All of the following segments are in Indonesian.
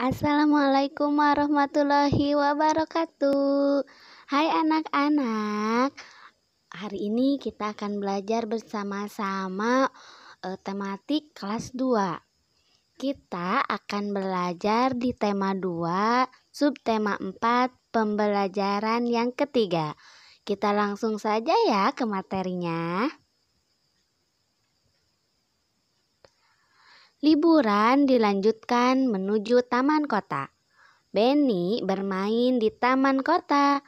Assalamualaikum warahmatullahi wabarakatuh. Hai anak-anak, hari ini kita akan belajar bersama-sama tematik kelas 2. Kita akan belajar di tema 2, subtema 4, pembelajaran yang ketiga. Kita langsung saja ya ke materinya. Liburan dilanjutkan menuju taman kota. Benny bermain di taman kota.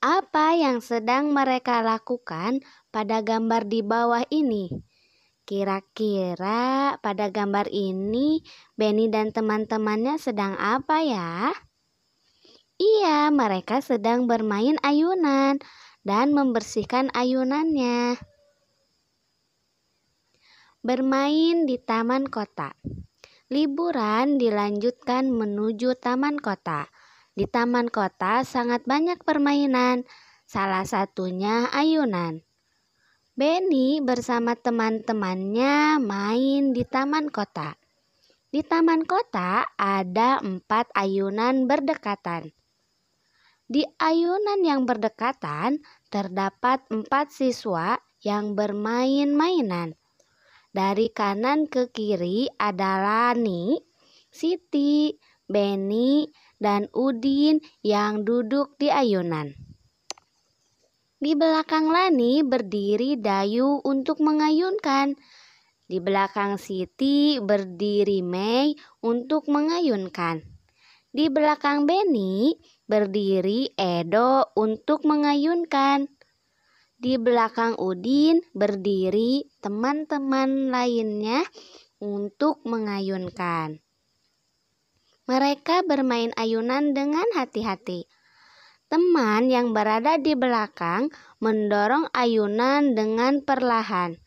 Apa yang sedang mereka lakukan pada gambar di bawah ini? Kira-kira pada gambar ini Benny dan teman-temannya sedang apa ya? Iya, mereka sedang bermain ayunan dan membersihkan ayunannya. Bermain di taman kota. Liburan dilanjutkan menuju taman kota. Di taman kota sangat banyak permainan, salah satunya ayunan. Benny bersama teman-temannya main di taman kota. Di taman kota ada 4 ayunan berdekatan. Di ayunan yang berdekatan terdapat 4 siswa yang bermain-mainan. Dari kanan ke kiri ada Lani, Siti, Benny, dan Udin yang duduk di ayunan. Di belakang Lani berdiri Dayu untuk mengayunkan. Di belakang Siti berdiri Mei untuk mengayunkan. Di belakang Benny berdiri Edo untuk mengayunkan. Di belakang Udin berdiri teman-teman lainnya untuk mengayunkan. Mereka bermain ayunan dengan hati-hati. Teman yang berada di belakang mendorong ayunan dengan perlahan.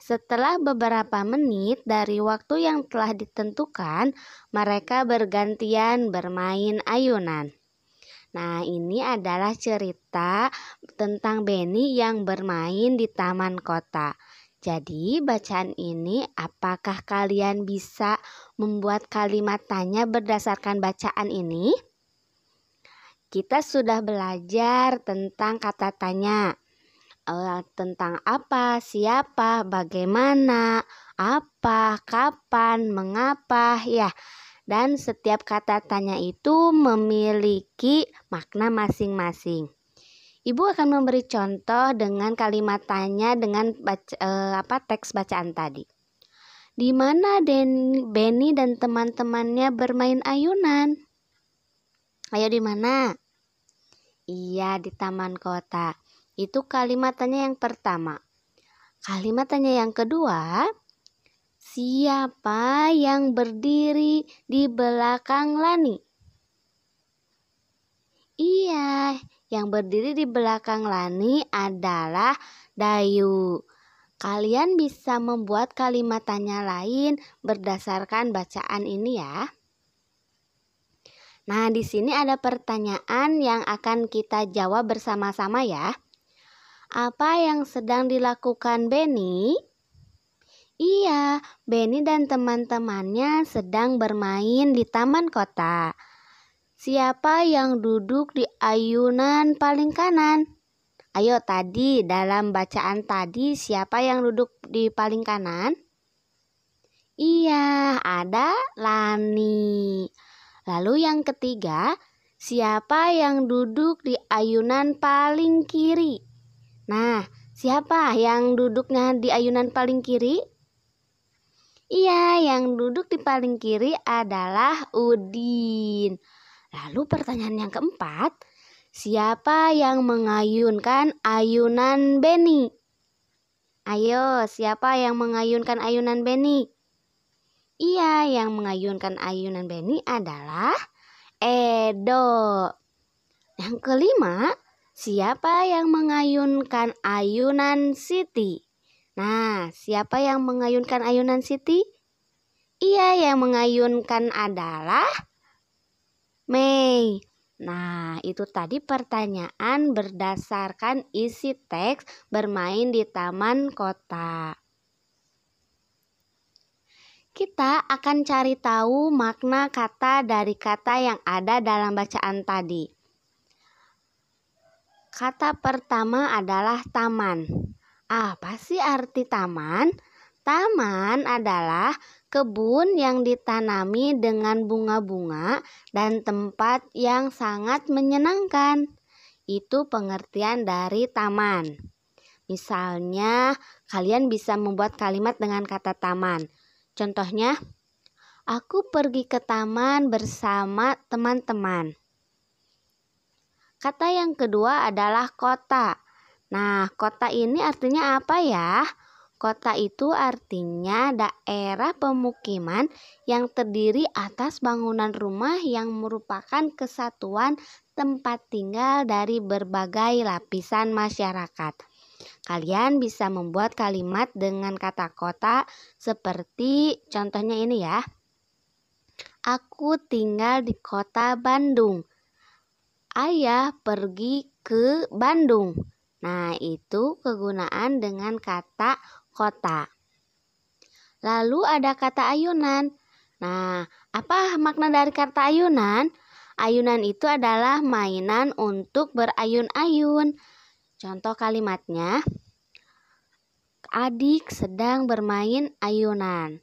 Setelah beberapa menit dari waktu yang telah ditentukan, mereka bergantian bermain ayunan. Nah, ini adalah cerita tentang Benny yang bermain di taman kota. Jadi, bacaan ini apakah kalian bisa membuat kalimat tanya berdasarkan bacaan ini? Kita sudah belajar tentang kata tanya. Tentang apa, siapa, bagaimana, apa, kapan, mengapa, ya. Dan setiap kata tanya itu memiliki makna masing-masing. Ibu akan memberi contoh dengan kalimat tanya dengan teks bacaan tadi. Di mana Benny dan teman-temannya bermain ayunan? Ayo, di mana? Iya, di taman kota. Itu kalimat tanya yang pertama. Kalimat tanya yang kedua, siapa yang berdiri di belakang Lani? Iya, yang berdiri di belakang Lani adalah Dayu. Kalian bisa membuat kalimat tanya lain berdasarkan bacaan ini ya. Nah, di sini ada pertanyaan yang akan kita jawab bersama-sama ya. Apa yang sedang dilakukan Benny? Iya, Benny dan teman-temannya sedang bermain di taman kota. Siapa yang duduk di ayunan paling kanan? Ayo, tadi dalam bacaan tadi siapa yang duduk di paling kanan? Iya, ada Lani. Lalu yang ketiga, siapa yang duduk di ayunan paling kiri? Nah, siapa yang duduknya di ayunan paling kiri? Iya, yang duduk di paling kiri adalah Udin. Lalu pertanyaan yang keempat, siapa yang mengayunkan ayunan Benny? Ayo, siapa yang mengayunkan ayunan Benny? Iya, yang mengayunkan ayunan Benny adalah Edo. Yang kelima, siapa yang mengayunkan ayunan Siti? Nah, siapa yang mengayunkan ayunan Siti? Iya, yang mengayunkan adalah Mei. Nah, itu tadi pertanyaan berdasarkan isi teks bermain di taman kota. Kita akan cari tahu makna kata dari kata yang ada dalam bacaan tadi. Kata pertama adalah taman. Apa sih arti taman? Taman adalah kebun yang ditanami dengan bunga-bunga dan tempat yang sangat menyenangkan. Itu pengertian dari taman. Misalnya, kalian bisa membuat kalimat dengan kata taman. Contohnya, aku pergi ke taman bersama teman-teman. Kata yang kedua adalah kota. Nah, kota ini artinya apa ya? Kota itu artinya daerah pemukiman yang terdiri atas bangunan rumah yang merupakan kesatuan tempat tinggal dari berbagai lapisan masyarakat. Kalian bisa membuat kalimat dengan kata kota seperti contohnya ini ya. Aku tinggal di kota Bandung. Ayah pergi ke Bandung. Nah, itu kegunaan dengan kata kota. Lalu ada kata ayunan. Nah, apa makna dari kata ayunan? Ayunan itu adalah mainan untuk berayun-ayun. Contoh kalimatnya, adik sedang bermain ayunan.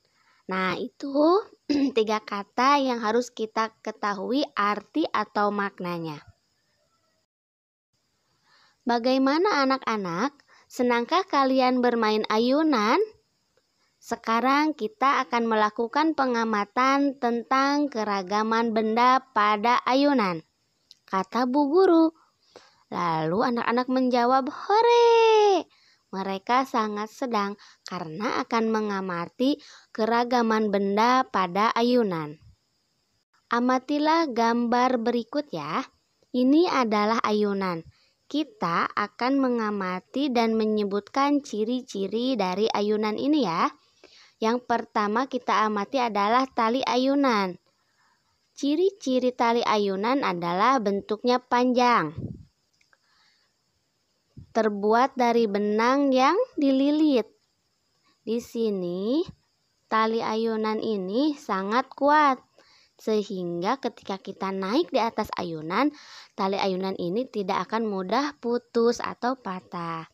Nah, itu 3 kata yang harus kita ketahui arti atau maknanya. Bagaimana anak-anak? Senangkah kalian bermain ayunan? Sekarang kita akan melakukan pengamatan tentang keragaman benda pada ayunan, kata Bu Guru. Lalu anak-anak menjawab, "Hore!" Mereka sangat senang karena akan mengamati keragaman benda pada ayunan. Amatilah gambar berikut ya. Ini adalah ayunan. Kita akan mengamati dan menyebutkan ciri-ciri dari ayunan ini ya. Yang pertama kita amati adalah tali ayunan. Ciri-ciri tali ayunan adalah bentuknya panjang, terbuat dari benang yang dililit. Di sini tali ayunan ini sangat kuat, sehingga ketika kita naik di atas ayunan, tali ayunan ini tidak akan mudah putus atau patah.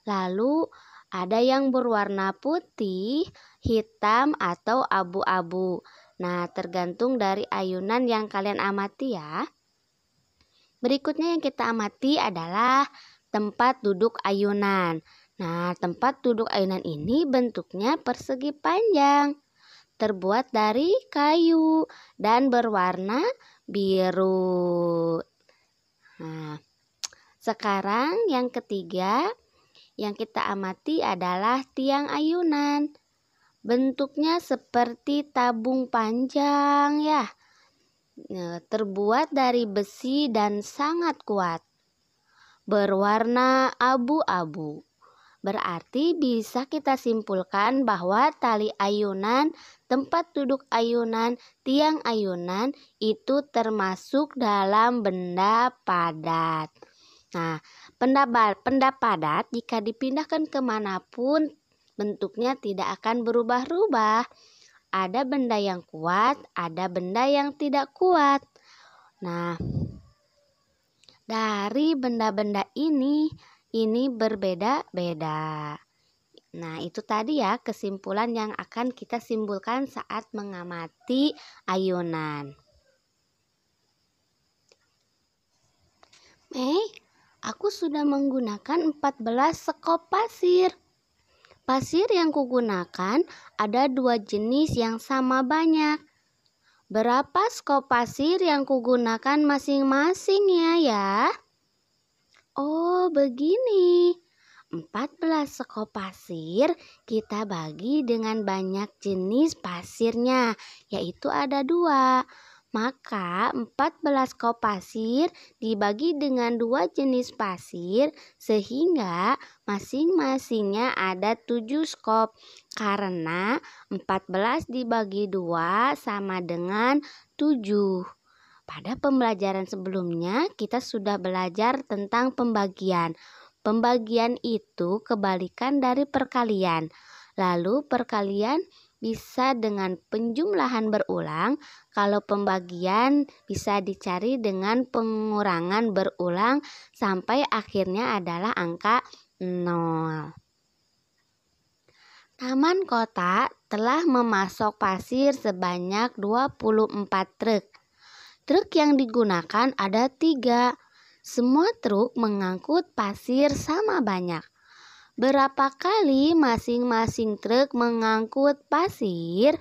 Lalu ada yang berwarna putih, hitam, atau abu-abu. Nah, tergantung dari ayunan yang kalian amati ya. Berikutnya yang kita amati adalah tempat duduk ayunan. Nah, tempat duduk ayunan ini bentuknya persegi panjang, terbuat dari kayu dan berwarna biru. Nah, sekarang yang ketiga yang kita amati adalah tiang ayunan. Bentuknya seperti tabung panjang ya. Terbuat dari besi dan sangat kuat, berwarna abu-abu. Berarti bisa kita simpulkan bahwa tali ayunan, tempat duduk ayunan, tiang ayunan itu termasuk dalam benda padat. Nah, benda padat jika dipindahkan kemanapun bentuknya tidak akan berubah-ubah. Ada benda yang kuat, ada benda yang tidak kuat. Nah, dari benda-benda ini berbeda-beda. Nah, itu tadi ya kesimpulan yang akan kita simpulkan saat mengamati ayunan. Mei, aku sudah menggunakan 14 sekop pasir. Pasir yang kugunakan ada 2 jenis yang sama banyak. Berapa skop pasir yang kugunakan masing-masing ya? Oh, begini. 14 skop pasir kita bagi dengan banyak jenis pasirnya, yaitu ada 2. Maka 14 skop pasir dibagi dengan 2 jenis pasir sehingga masing-masingnya ada 7 skop. Karena 14 dibagi 2 sama dengan 7. Pada pembelajaran sebelumnya kita sudah belajar tentang pembagian. Pembagian itu kebalikan dari perkalian. Lalu perkalian bisa dengan penjumlahan berulang. Kalau pembagian bisa dicari dengan pengurangan berulang sampai akhirnya adalah angka 0. Taman Kota telah memasok pasir sebanyak 24 truk. Truk yang digunakan ada 3. Semua truk mengangkut pasir sama banyak. Berapa kali masing-masing truk mengangkut pasir?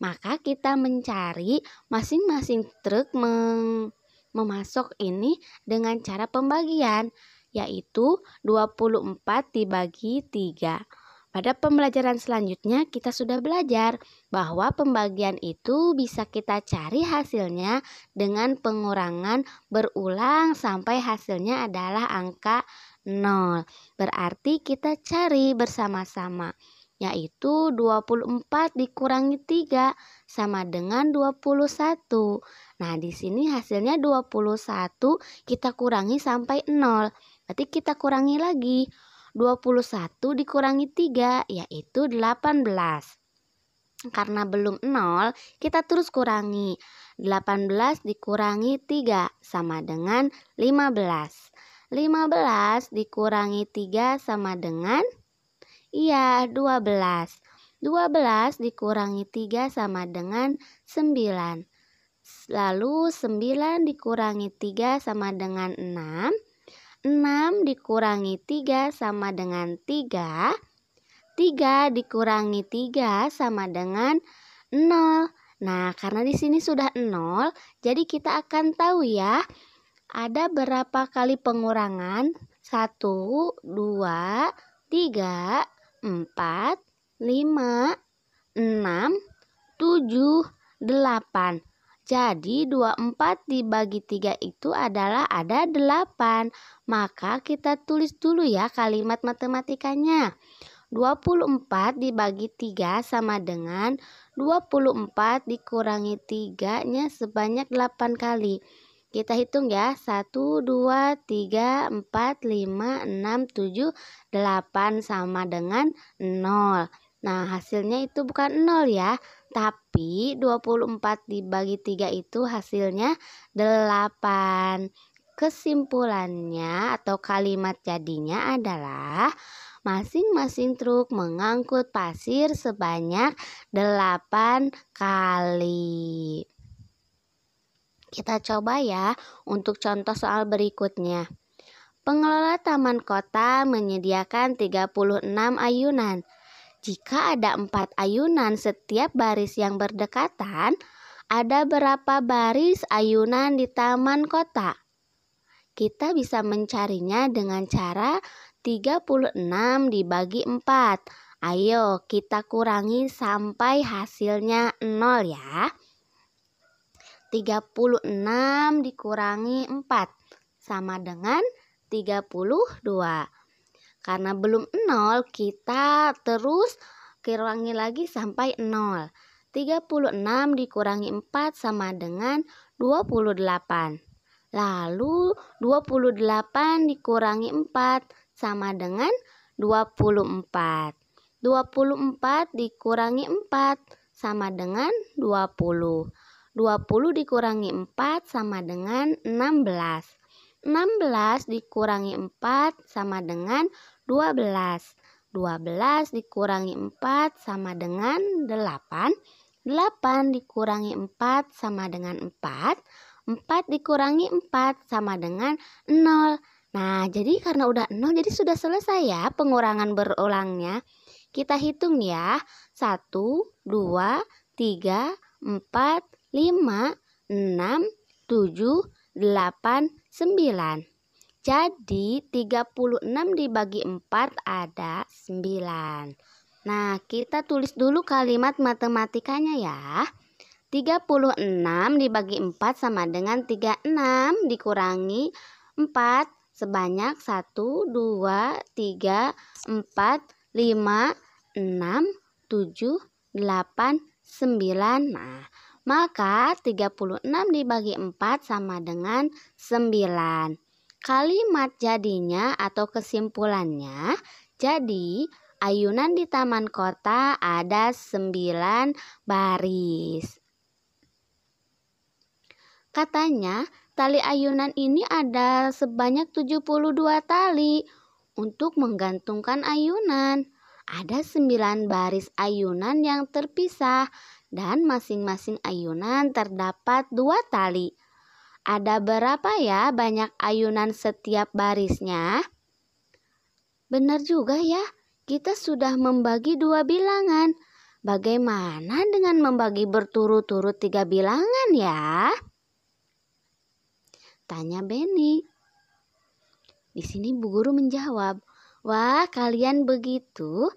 Maka kita mencari masing-masing truk memasok ini dengan cara pembagian, yaitu 24 dibagi 3. Pada pembelajaran selanjutnya kita sudah belajar bahwa pembagian itu bisa kita cari hasilnya dengan pengurangan berulang sampai hasilnya adalah angka 0. Berarti kita cari bersama-sama, yaitu 24 dikurangi 3 sama dengan 21. Nah, di sini hasilnya 21 kita kurangi sampai 0. Berarti kita kurangi lagi. 21 dikurangi 3 yaitu 18. Karena belum 0, kita terus kurangi. 18 dikurangi 3 sama dengan 15. 15 dikurangi 3 sama dengan 12. 12 dikurangi 3 sama dengan 9. Lalu 9 dikurangi 3 sama dengan 6. 6 dikurangi 3 sama dengan 3. 3 dikurangi 3 sama dengan 0. Nah, karena di sini sudah 0, jadi kita akan tahu ya, ada berapa kali pengurangan? 1, 2, 3, 4, 5, 6, 7, 8. Jadi 24 dibagi 3 itu adalah ada 8. Maka kita tulis dulu ya kalimat matematikanya. 24 dibagi 3 sama dengan 24 dikurangi 3-nya sebanyak 8 kali. Kita hitung ya, 1, 2, 3, 4, 5, 6, 7, 8 sama dengan 0. Nah, hasilnya itu bukan 0 ya, tapi 24 dibagi 3 itu hasilnya 8. Kesimpulannya atau kalimat jadinya adalah masing-masing truk mengangkut pasir sebanyak 8 kali. Kita coba ya untuk contoh soal berikutnya. Pengelola taman kota menyediakan 36 ayunan. Jika ada 4 ayunan setiap baris yang berdekatan, ada berapa baris ayunan di taman kota? Kita bisa mencarinya dengan cara 36 dibagi 4. Ayo kita kurangi sampai hasilnya 0 ya. 36 dikurangi 4 sama dengan 32. Karena belum 0, kita terus kurangi lagi sampai 0. 36 dikurangi 4 sama dengan 28. Lalu 28 dikurangi 4 sama dengan 24. 24 dikurangi 4 sama dengan 20. 20 dikurangi 4 sama dengan 16. 16 dikurangi 4 sama dengan 12. 12 dikurangi 4 sama dengan 8. 8 dikurangi 4 sama dengan 4. 4 dikurangi 4 sama dengan 0. Nah, jadi karena udah 0, jadi sudah selesai ya pengurangan berulangnya. Kita hitung ya. 1, 2, 3, 4, 5, 6, 7, 8, 9. Jadi 36 dibagi 4 ada 9. Nah, kita tulis dulu kalimat matematikanya ya. 36 dibagi 4 sama dengan 36 dikurangi 4 sebanyak 1, 2, 3, 4, 5, 6, 7, 8, 9. Nah, maka 36 dibagi 4 sama dengan 9. Kalimat jadinya atau kesimpulannya, jadi Ayunan di taman kota ada 9 baris. Katanya tali ayunan ini ada sebanyak 72 tali untuk menggantungkan ayunan. Ada 9 baris ayunan yang terpisah dan masing-masing ayunan terdapat 2 tali. Ada berapa ya banyak ayunan setiap barisnya? Benar juga ya, kita sudah membagi 2 bilangan. Bagaimana dengan membagi berturut-turut 3 bilangan ya? Tanya Benny. Di sini Bu Guru menjawab, wah kalian begitu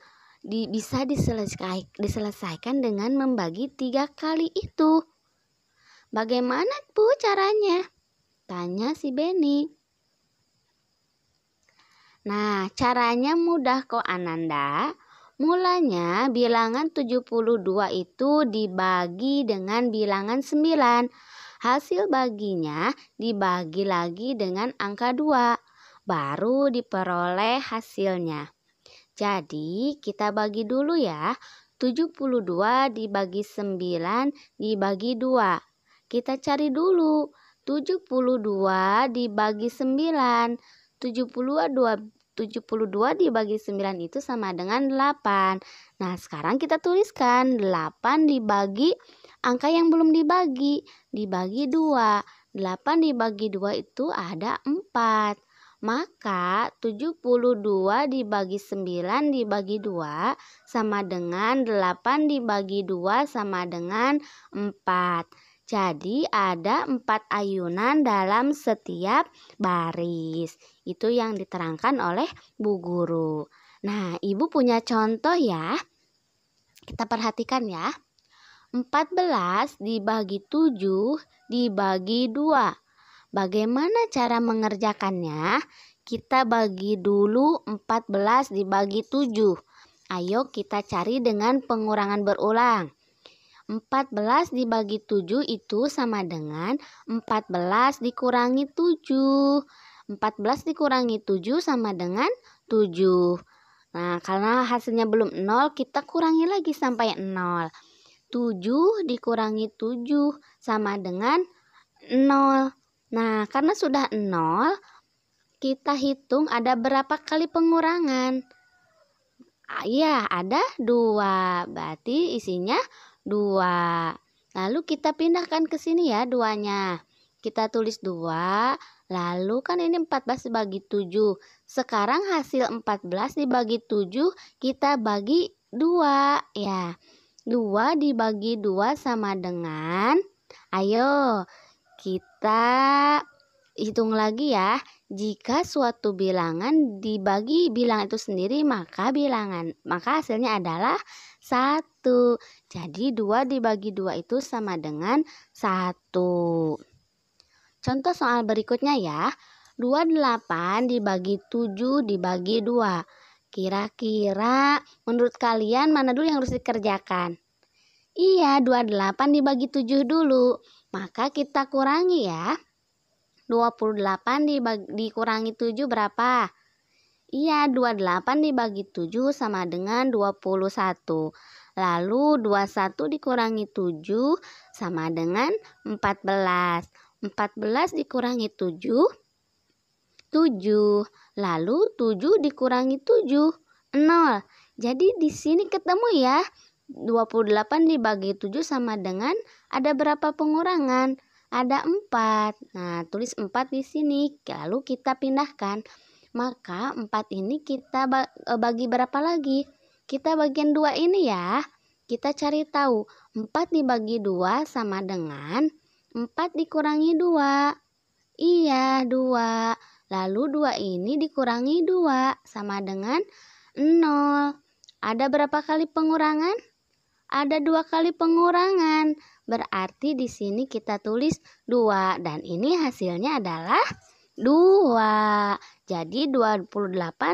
bisa diselesaikan dengan membagi 3 kali itu. Bagaimana Bu caranya? Tanya si Benny. Nah, caranya mudah kok Ananda. Mulanya bilangan 72 itu dibagi dengan bilangan 9. Hasil baginya dibagi lagi dengan angka 2. Baru diperoleh hasilnya. Jadi kita bagi dulu ya. 72 dibagi 9 dibagi 2. Kita cari dulu. 72 dibagi 9. 72 dibagi 9 itu sama dengan 8. Nah, sekarang kita tuliskan 8 dibagi angka yang belum dibagi. Dibagi 2. 8 dibagi 2 itu ada 4. Maka 72 dibagi 9 dibagi 2 sama dengan 8 dibagi 2 sama dengan 4. Jadi ada 4 ayunan dalam setiap baris. Itu yang diterangkan oleh Bu Guru. Nah, Ibu punya contoh ya. Kita perhatikan ya. 14 dibagi 7 dibagi 2. Bagaimana cara mengerjakannya? Kita bagi dulu 14 dibagi 7. Ayo kita cari dengan pengurangan berulang. 14 dibagi 7 itu sama dengan 14 dikurangi 7. 14 dikurangi 7 sama dengan 7. Nah, karena hasilnya belum 0, kita kurangi lagi sampai 0. 7 dikurangi 7 sama dengan 0. Nah, karena sudah 0, kita hitung ada berapa kali pengurangan. Ya, ada 2. Berarti isinya 2. Lalu kita pindahkan ke sini ya 2-nya. Kita tulis 2. Lalu kan ini 14 dibagi 7. Sekarang hasil 14 dibagi 7 kita bagi 2 ya. 2 dibagi 2 sama dengan, ayo kita hitung lagi ya. Jika suatu bilangan dibagi bilangan itu sendiri, maka hasilnya adalah 1. Jadi 2 dibagi 2 itu sama dengan 1. Contoh soal berikutnya ya. 28 dibagi 7 dibagi 2. Kira-kira menurut kalian mana dulu yang harus dikerjakan? Iya, 28 dibagi 7 dulu. Maka kita kurangi ya. 28 dikurangi 7 berapa? Iya, 28 dibagi 7 sama dengan 21. Lalu 21 dikurangi 7 sama dengan 14. 14 dikurangi 7, 7. Lalu 7 dikurangi 7, 0. Jadi di sini ketemu ya. 28 dibagi 7 sama dengan ada berapa pengurangan? Ada 4. Nah, tulis 4 di sini. Lalu kita pindahkan. Maka 4 ini kita bagi berapa lagi? Kita bagian 2 ini ya. Kita cari tahu. 4 dibagi 2 sama dengan 4 dikurangi 2. Iya, 2. Lalu 2 ini dikurangi 2 sama dengan 0. Ada berapa kali pengurangan? Ada 2 kali pengurangan. Berarti di sini kita tulis 2 dan ini hasilnya adalah 2. Jadi 28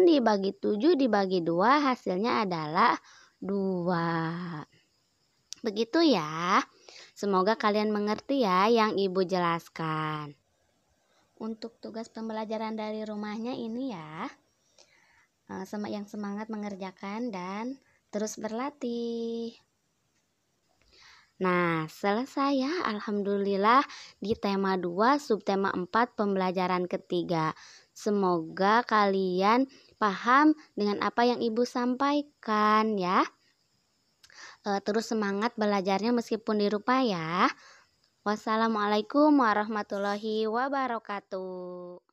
dibagi 7 dibagi 2 hasilnya adalah 2. Begitu ya. Semoga kalian mengerti ya yang Ibu jelaskan. Untuk tugas pembelajaran dari rumahnya ini ya. yang semangat mengerjakan dan terus berlatih. Nah, selesai ya, alhamdulillah di tema 2 subtema 4 pembelajaran ketiga. Semoga kalian paham dengan apa yang Ibu sampaikan ya. Terus semangat belajarnya meskipun di rumah ya. Wassalamualaikum warahmatullahi wabarakatuh.